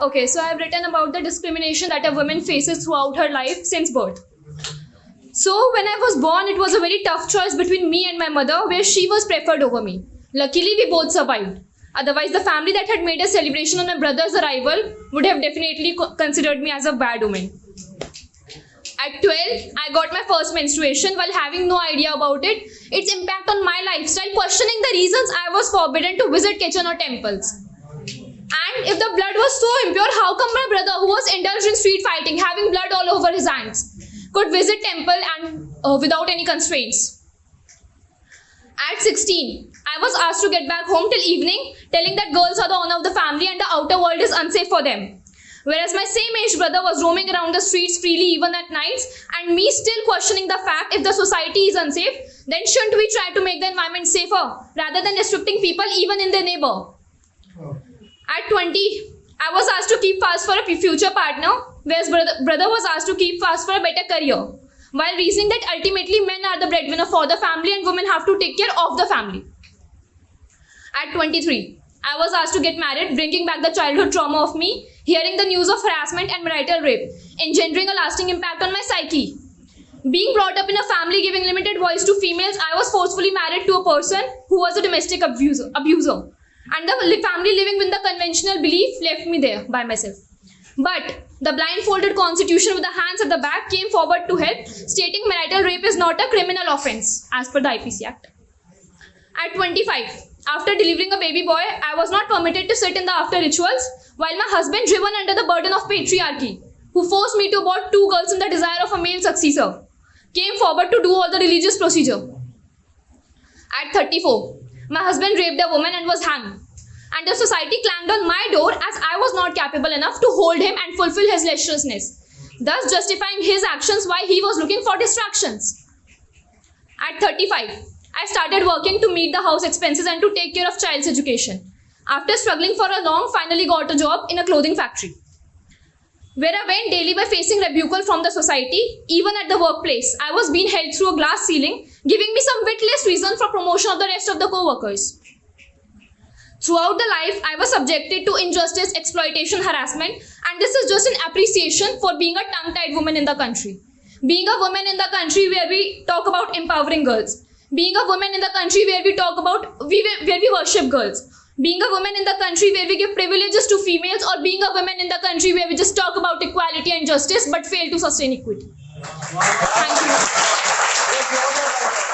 Okay, so I've written about the discrimination that a woman faces throughout her life since birth. So when I was born, it was a very tough choice between me and my mother, where she was preferred over me. Luckily, we both survived. Otherwise, the family that had made a celebration on my brother's arrival would have definitely considered me as a bad woman. At 12, I got my first menstruation while having no idea about it, its impact on my lifestyle, questioning the reasons I was forbidden to visit kitchen or temples. And if the blood was so impure, how come my brother, who was indulged in street fighting, having blood all over his hands, could visit temple and without any constraints? At 16, I was asked to get back home till evening, telling that girls are the honor of the family and the outer world is unsafe for them. Whereas my same age brother was roaming around the streets freely even at nights, and me still questioning the fact, if the society is unsafe, then shouldn't we try to make the environment safer rather than restricting people even in their neighbor? At 20, I was asked to keep fast for a future partner, whereas brother was asked to keep fast for a better career, while reasoning that ultimately men are the breadwinner for the family and women have to take care of the family. At 23, I was asked to get married, bringing back the childhood trauma of me, hearing the news of harassment and marital rape, engendering a lasting impact on my psyche. Being brought up in a family giving limited voice to females, I was forcefully married to a person who was a domestic abuser. And the family living with the conventional belief left me there by myself. But the blindfolded constitution with the hands at the back came forward to help, stating marital rape is not a criminal offense as per the IPC Act. At 25, after delivering a baby boy, I was not permitted to sit in the after rituals, while my husband, driven under the burden of patriarchy, who forced me to abort 2 girls in the desire of a male successor, came forward to do all the religious procedure. At 34, my husband raped a woman and was hanged. And the society clanged on my door as I was not capable enough to hold him and fulfill his lasciviousness, thus justifying his actions while he was looking for distractions. At 35, I started working to meet the house expenses and to take care of child's education. After struggling for a long, finally got a job in a clothing factory, where I went daily by facing rebukal from the society. Even at the workplace, I was being held through a glass ceiling, giving me some witless reason for promotion of the rest of the co-workers. Throughout the life, I was subjected to injustice, exploitation, harassment, and this is just an appreciation for being a tongue-tied woman in the country. Being a woman in the country where we talk about empowering girls. Being a woman in the country where we talk about, where we worship girls. Being a woman in the country where we give privileges to females, or being a woman in the country where we just talk about equality and justice but fail to sustain equity. Thank you.